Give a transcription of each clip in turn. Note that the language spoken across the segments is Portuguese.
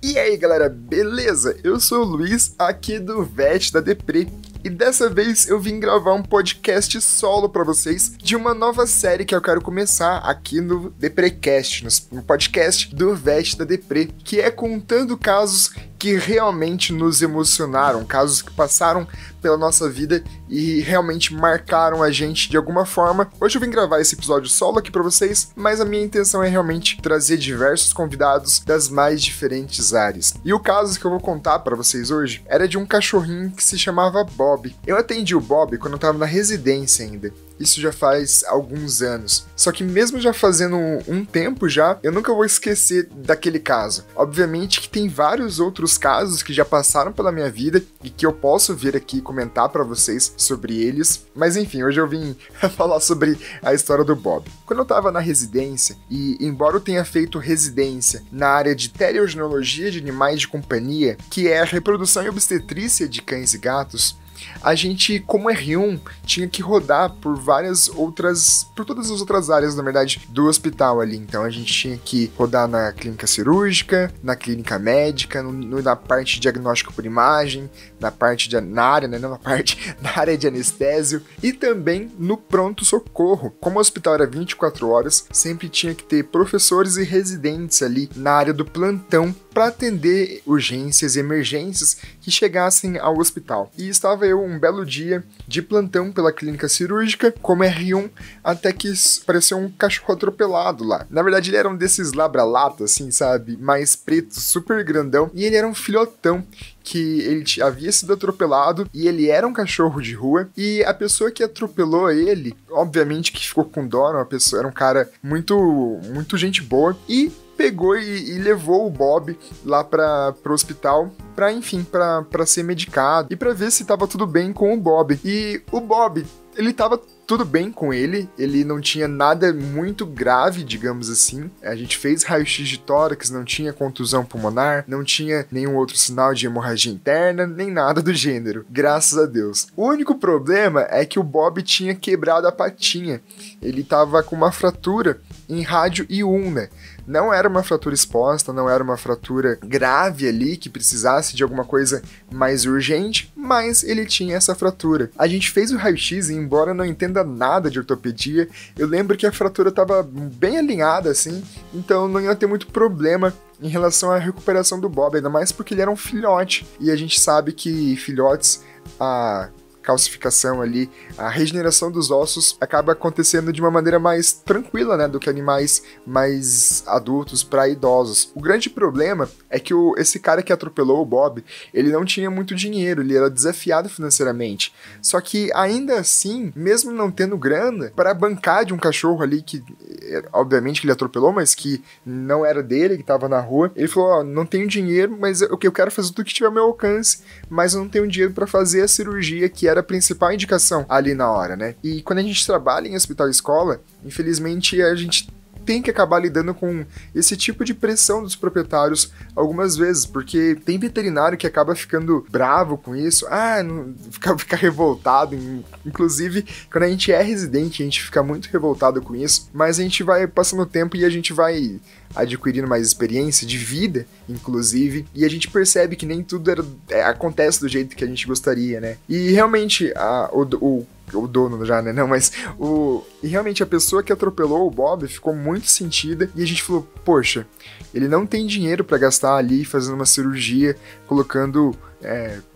E aí galera, beleza? Eu sou o Luiz, aqui do VET da Depre, e dessa vez eu vim gravar um podcast solo pra vocês de uma nova série que eu quero começar aqui no Deprecast, no podcast do VET da Depre, que é contando casos que realmente nos emocionaram, casos que passaram pela nossa vida e realmente marcaram a gente de alguma forma. Hoje eu vim gravar esse episódio solo aqui pra vocês, mas a minha intenção é realmente trazer diversos convidados das mais diferentes áreas. E o caso que eu vou contar pra vocês hoje era de um cachorrinho que se chamava Bob. Eu atendi o Bob quando eu tava na residência ainda. Isso já faz alguns anos. Só que mesmo já fazendo um tempo já, eu nunca vou esquecer daquele caso. Obviamente que tem vários outros casos que já passaram pela minha vida e que eu posso vir aqui e comentar pra vocês sobre eles. Mas enfim, hoje eu vim falar sobre a história do Bob. Quando eu tava na residência, e embora eu tenha feito residência na área de teleogenologia de animais de companhia, que é a reprodução e obstetrícia de cães e gatos, a gente, como R1, tinha que rodar por todas as outras áreas, na verdade, do hospital ali. Então a gente tinha que rodar na clínica cirúrgica, na clínica médica, na parte de diagnóstico por imagem, na área de anestésio e também no pronto-socorro. Como o hospital era 24 horas, sempre tinha que ter professores e residentes ali na área do plantão para atender urgências e emergências que chegassem ao hospital. E estava eu um belo dia de plantão pela clínica cirúrgica, como R1, até que apareceu um cachorro atropelado lá. Na verdade, ele era um desses labra-lata, assim, sabe? Mais preto, super grandão, e ele era um filhotão que ele havia sido atropelado e ele era um cachorro de rua, e a pessoa que atropelou ele, obviamente que ficou com dó, era um cara muito gente boa, e pegou e levou o Bob lá pro hospital pra ser medicado e pra ver se tava tudo bem com o Bob. E o Bob, ele tava tudo bem com ele não tinha nada muito grave, digamos assim. A gente fez raio-x de tórax, não tinha contusão pulmonar, não tinha nenhum outro sinal de hemorragia interna, nem nada do gênero, graças a Deus. O único problema é que o Bob tinha quebrado a patinha, ele tava com uma fratura em rádio e ulna. Não era uma fratura exposta, não era uma fratura grave ali, que precisasse de alguma coisa mais urgente, mas ele tinha essa fratura. A gente fez o raio-x e, embora eu não entenda nada de ortopedia, eu lembro que a fratura estava bem alinhada, assim, então não ia ter muito problema em relação à recuperação do Bob, ainda mais porque ele era um filhote, e a gente sabe que filhotes, a calcificação ali, a regeneração dos ossos acaba acontecendo de uma maneira mais tranquila, né, do que animais mais adultos para idosos. O grande problema é que esse cara que atropelou o Bob, ele não tinha muito dinheiro, ele era desafiado financeiramente. Só que ainda assim, mesmo não tendo grana para bancar de um cachorro ali que, obviamente que ele atropelou, mas que não era dele, que estava na rua, ele falou: ó, não tenho dinheiro, mas eu quero fazer tudo que tiver ao meu alcance, mas eu não tenho dinheiro para fazer a cirurgia que era a principal indicação ali na hora, né? E quando a gente trabalha em hospital e escola, infelizmente a gente tem que acabar lidando com esse tipo de pressão dos proprietários algumas vezes, porque tem veterinário que acaba ficando bravo com isso, fica revoltado, inclusive quando a gente é residente a gente fica muito revoltado com isso, mas a gente vai passando o tempo e a gente vai adquirindo mais experiência de vida, inclusive, e a gente percebe que nem tudo acontece do jeito que a gente gostaria, né? E realmente o dono já, né? Não, mas e realmente a pessoa que atropelou o Bob ficou muito sentida e a gente falou: poxa, ele não tem dinheiro pra gastar ali fazendo uma cirurgia, colocando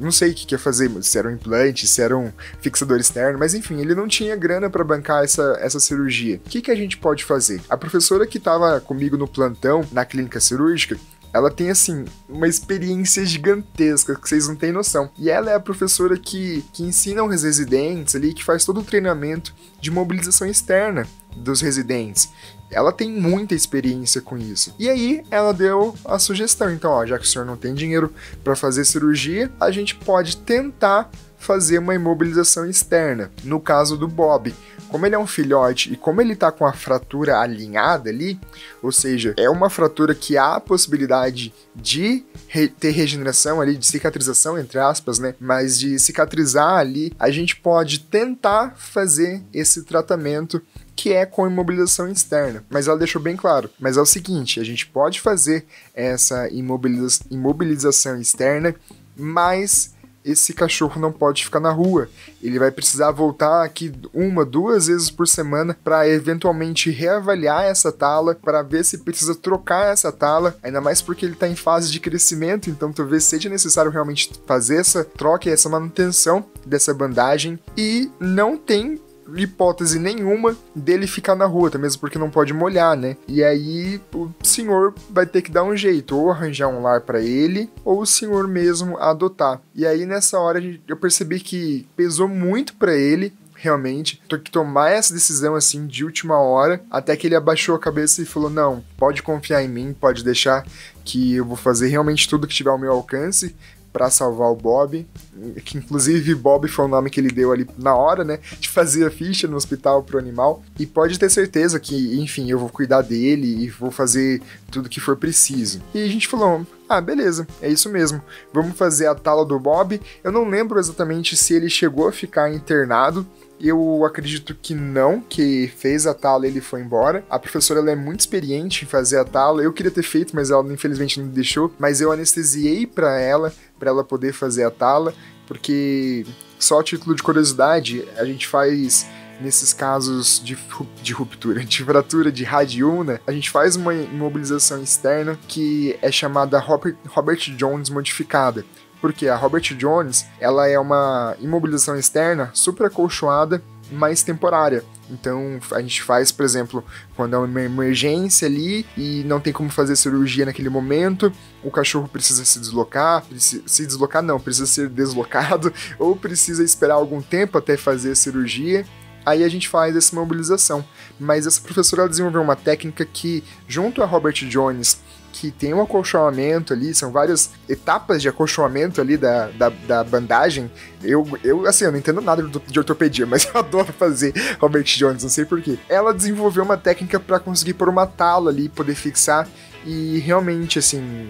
não sei o que ia fazer, se era um implante, se era um fixador externo, mas enfim, ele não tinha grana para bancar essa cirurgia. O que a gente pode fazer? A professora que estava comigo no plantão, na clínica cirúrgica, ela tem, assim, uma experiência gigantesca que vocês não têm noção. E ela é a professora que ensina os residentes ali, que faz todo o treinamento de mobilização externa dos residentes. Ela tem muita experiência com isso. E aí, ela deu a sugestão. Então, ó, já que o senhor não tem dinheiro para fazer cirurgia, a gente pode tentar fazer uma imobilização externa. No caso do Bob, como ele é um filhote e como ele tá com a fratura alinhada ali, ou seja, é uma fratura que há a possibilidade de ter regeneração ali, de cicatrização, entre aspas, né? Mas de cicatrizar ali, a gente pode tentar fazer esse tratamento que é com imobilização externa. Mas ela deixou bem claro. Mas é o seguinte, a gente pode fazer essa imobilização externa, mas esse cachorro não pode ficar na rua. Ele vai precisar voltar aqui 1, 2 vezes por semana para eventualmente reavaliar essa tala, para ver se precisa trocar essa tala, ainda mais porque ele está em fase de crescimento, então talvez seja necessário realmente fazer essa troca e essa manutenção dessa bandagem. E não tem hipótese nenhuma dele ficar na rua, até mesmo porque não pode molhar, né? E aí o senhor vai ter que dar um jeito, ou arranjar um lar para ele, ou o senhor mesmo adotar. E aí nessa hora eu percebi que pesou muito para ele, realmente, ter que tomar essa decisão assim de última hora, até que ele abaixou a cabeça e falou: não, pode confiar em mim, pode deixar que eu vou fazer realmente tudo que tiver ao meu alcance para salvar o Bob, que inclusive Bob foi o nome que ele deu ali na hora, né, de fazer a ficha no hospital pro animal, e pode ter certeza que, enfim, eu vou cuidar dele e vou fazer tudo que for preciso. E a gente falou: ah, beleza, é isso mesmo, vamos fazer a tala do Bob. Eu não lembro exatamente se ele chegou a ficar internado, eu acredito que não, que fez a tala e ele foi embora. A professora, ela é muito experiente em fazer a tala, eu queria ter feito, mas ela infelizmente não deixou, mas eu anestesiei para ela poder fazer a tala, porque só a título de curiosidade, a gente faz, nesses casos de ruptura, de fratura de radiúna, a gente faz uma imobilização externa que é chamada Robert Jones modificada. Porque a Robert Jones, ela é uma imobilização externa super acolchoada, mais temporária. Então a gente faz, por exemplo, quando é uma emergência ali e não tem como fazer cirurgia naquele momento, o cachorro precisa se deslocar, precisa ser deslocado, ou precisa esperar algum tempo até fazer a cirurgia. Aí a gente faz essa mobilização. Mas essa professora, ela desenvolveu uma técnica que, junto a Robert Jones, que tem um acolchoamento ali, são várias etapas de acolchoamento ali da bandagem. Eu não entendo nada de ortopedia, mas eu adoro fazer Robert Jones, não sei porquê. Ela desenvolveu uma técnica para conseguir pôr uma tala ali, poder fixar. E realmente, assim,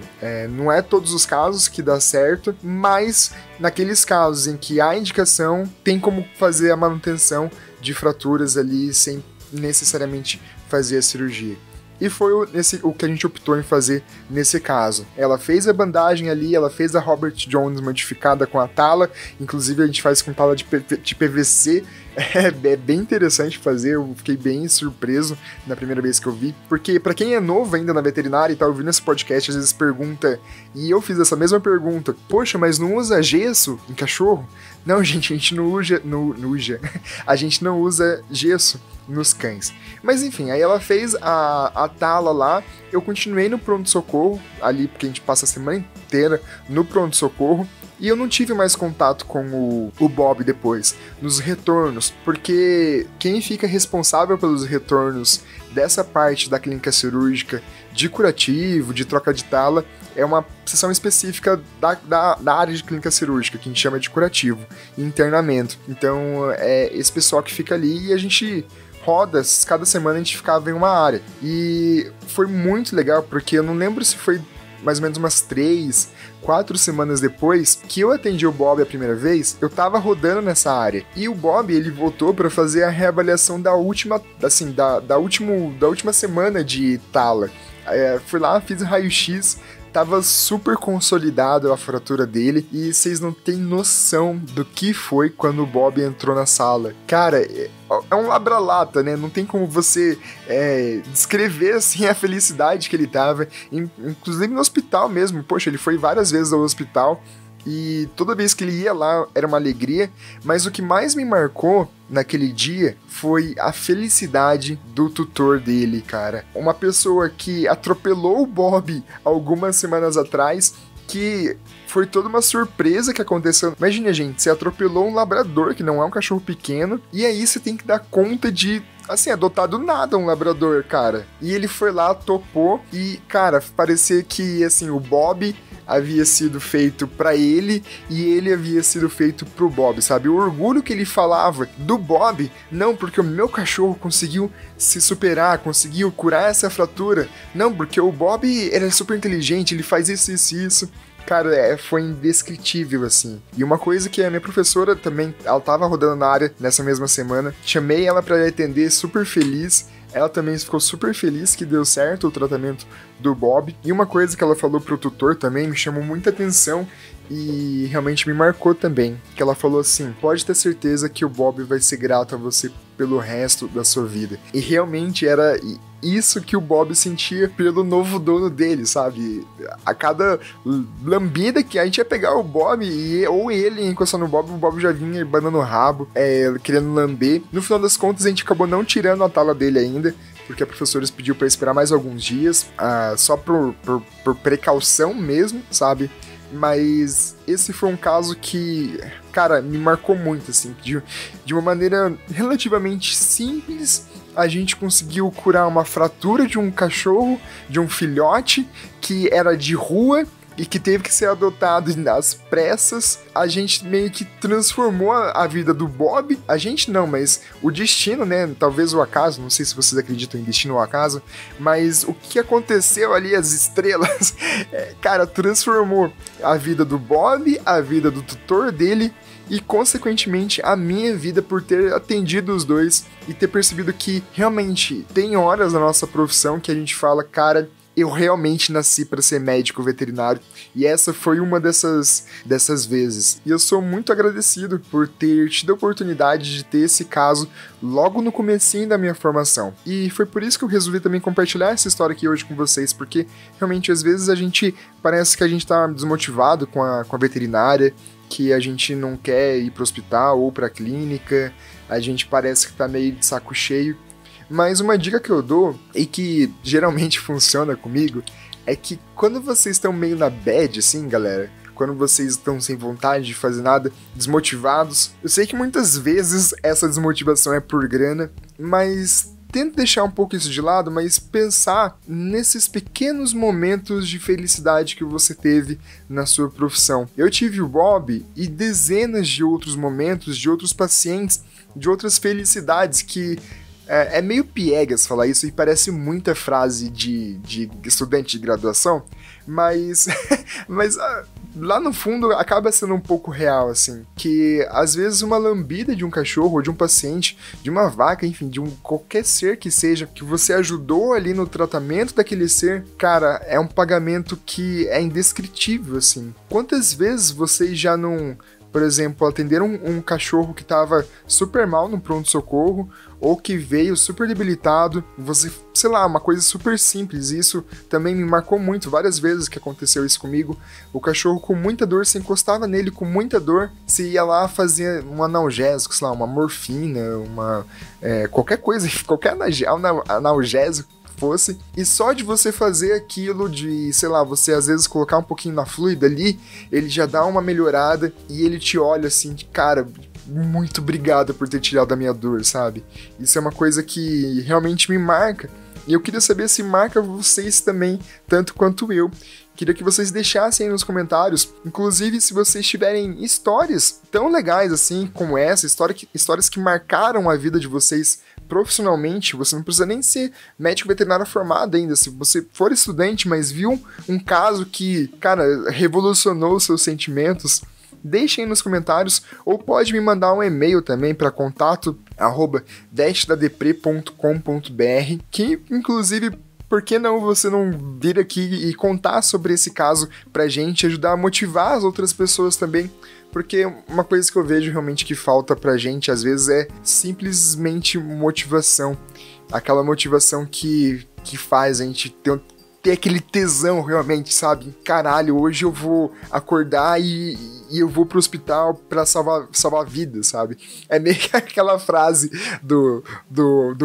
não é todos os casos que dá certo, mas naqueles casos em que há indicação, tem como fazer a manutenção de fraturas ali sem necessariamente fazer a cirurgia. E foi o que a gente optou em fazer nesse caso. Ela fez a bandagem ali, ela fez a Robert Jones modificada com a tala, inclusive a gente faz com tala de PVC, é bem interessante fazer, eu fiquei bem surpreso na primeira vez que eu vi, porque pra quem é novo ainda na veterinária e tá ouvindo esse podcast, às vezes pergunta, e eu fiz essa mesma pergunta: poxa, mas não usa gesso em cachorro? Não, gente, a gente não usa, a gente não usa gesso nos cães. Mas enfim, aí ela fez a tala lá, eu continuei no pronto-socorro, ali porque a gente passa a semana inteira no pronto-socorro, e eu não tive mais contato com o Bob depois, nos retornos, porque quem fica responsável pelos retornos dessa parte da clínica cirúrgica de curativo, de troca de tala, é uma seção específica da área de clínica cirúrgica, que a gente chama de curativo e internamento. Então é esse pessoal que fica ali e a gente roda, cada semana a gente ficava em uma área. E foi muito legal, porque eu não lembro se foi mais ou menos umas 3, 4 semanas depois que eu atendi o Bob a primeira vez, eu tava rodando nessa área. E o Bob, ele voltou para fazer a reavaliação da última semana de tala. Fui lá, fiz o raio-x, tava super consolidado a fratura dele, e vocês não têm noção do que foi quando o Bob entrou na sala. Cara, é um labra-lata, né? Não tem como você descrever, assim, a felicidade que ele tava, inclusive no hospital mesmo. Poxa, ele foi várias vezes ao hospital, e toda vez que ele ia lá era uma alegria, mas o que mais me marcou naquele dia foi a felicidade do tutor dele, cara. Uma pessoa que atropelou o Bob algumas semanas atrás, que foi toda uma surpresa que aconteceu. Imagina, gente, você atropelou um labrador, que não é um cachorro pequeno, e aí você tem que dar conta de, assim, adotar do nada um labrador, cara. E ele foi lá, topou, e, cara, parecia que, assim, o Bob havia sido feito pra ele e ele havia sido feito pro Bob, sabe? O orgulho que ele falava do Bob, não porque o meu cachorro conseguiu se superar, conseguiu curar essa fratura, não, porque o Bob era super inteligente, ele faz isso. Cara, foi indescritível, assim. E uma coisa que a minha professora também, ela tava rodando na área nessa mesma semana, chamei ela pra atender, super feliz. Ela também ficou super feliz que deu certo o tratamento do Bob. E uma coisa que ela falou pro tutor também me chamou muita atenção e realmente me marcou também. Que ela falou assim: pode ter certeza que o Bob vai ser grato a você pelo resto da sua vida. E realmente era isso que o Bob sentia pelo novo dono dele, sabe? A cada lambida que a gente ia pegar o Bob, ou ele ia encostar no Bob, o Bob já vinha banando o rabo, querendo lamber. No final das contas, a gente acabou não tirando a tala dele ainda, porque a professora pediu para esperar mais alguns dias, só por precaução mesmo, sabe? Mas esse foi um caso que, cara, me marcou muito, assim. De uma maneira relativamente simples, a gente conseguiu curar uma fratura de um cachorro, de um filhote, que era de rua e que teve que ser adotado às pressas. A gente meio que transformou a vida do Bob. A gente não, mas o destino, né? Talvez o acaso, não sei se vocês acreditam em destino ou acaso, mas o que aconteceu ali, as estrelas, cara, transformou a vida do Bob, a vida do tutor dele e, consequentemente, a minha vida por ter atendido os dois e ter percebido que realmente tem horas na nossa profissão que a gente fala, cara, eu realmente nasci para ser médico veterinário, e essa foi uma dessas vezes. E eu sou muito agradecido por ter tido a oportunidade de ter esse caso logo no comecinho da minha formação. E foi por isso que eu resolvi também compartilhar essa história aqui hoje com vocês, porque realmente às vezes parece que a gente tá desmotivado com a veterinária, que a gente não quer ir pro hospital ou pra clínica, a gente parece que tá meio de saco cheio. Mas uma dica que eu dou, e que geralmente funciona comigo, é que quando vocês estão meio na bad, assim, galera, quando vocês estão sem vontade de fazer nada, desmotivados, eu sei que muitas vezes essa desmotivação é por grana, mas tenta deixar um pouco isso de lado, mas pensar nesses pequenos momentos de felicidade que você teve na sua profissão. Eu tive o Bob e dezenas de outros momentos, de outros pacientes, de outras felicidades que... É meio piegas falar isso e parece muita frase de estudante de graduação, mas lá no fundo acaba sendo um pouco real, assim, que às vezes uma lambida de um cachorro, ou de um paciente, de uma vaca, enfim, de qualquer ser que seja, que você ajudou ali no tratamento daquele ser, cara, é um pagamento que é indescritível, assim. Quantas vezes vocês já não... Por exemplo, atenderam um cachorro que estava super mal no pronto-socorro, ou que veio super debilitado, você, sei lá, uma coisa super simples. Isso também me marcou muito, várias vezes que aconteceu isso comigo. O cachorro com muita dor, você encostava nele com muita dor, você ia lá fazer um analgésico, sei lá, uma morfina, qualquer coisa, qualquer analgésico fosse, e só de você fazer aquilo de, sei lá, você às vezes colocar um pouquinho na fluida ali, ele já dá uma melhorada e ele te olha assim, de cara, muito obrigado por ter tirado a minha dor, sabe? Isso é uma coisa que realmente me marca, e eu queria saber se marca vocês também, tanto quanto eu. Queria que vocês deixassem aí nos comentários, inclusive se vocês tiverem histórias tão legais assim como essa, histórias que marcaram a vida de vocês profissionalmente. Você não precisa nem ser médico veterinário formado ainda, se você for estudante, mas viu um caso que, cara, revolucionou os seus sentimentos, deixem aí nos comentários, ou pode me mandar um e-mail também para contato@vestedadepre.com.br, que inclusive, por que não você não vir aqui e contar sobre esse caso pra gente, ajudar a motivar as outras pessoas também, porque uma coisa que eu vejo realmente que falta pra gente às vezes é simplesmente motivação, aquela motivação que faz a gente ter aquele tesão realmente, sabe? Caralho, hoje eu vou acordar e eu vou pro hospital pra salvar vidas, sabe? É meio que aquela frase do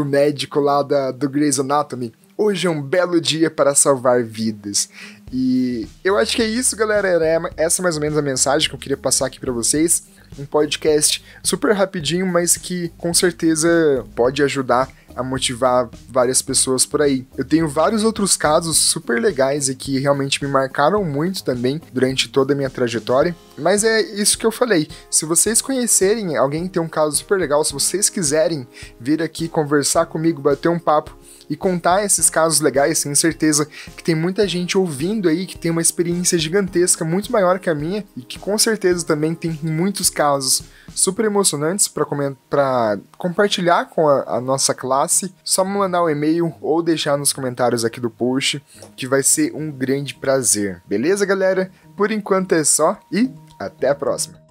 médico lá do Grey's Anatomy: hoje é um belo dia para salvar vidas. E eu acho que é isso, galera. Essa é mais ou menos a mensagem que eu queria passar aqui pra vocês. Um podcast super rapidinho, mas que com certeza pode ajudar a motivar várias pessoas por aí. Eu tenho vários outros casos super legais e que realmente me marcaram muito também durante toda a minha trajetória, mas é isso que eu falei. Se vocês conhecerem alguém que tem um caso super legal, se vocês quiserem vir aqui conversar comigo, bater um papo, e contar esses casos legais. Tenho certeza que tem muita gente ouvindo aí que tem uma experiência gigantesca, muito maior que a minha, e que com certeza também tem muitos casos super emocionantes para compartilhar com a nossa classe. Só me mandar um e-mail ou deixar nos comentários aqui do post, que vai ser um grande prazer. Beleza, galera? Por enquanto é só e até a próxima!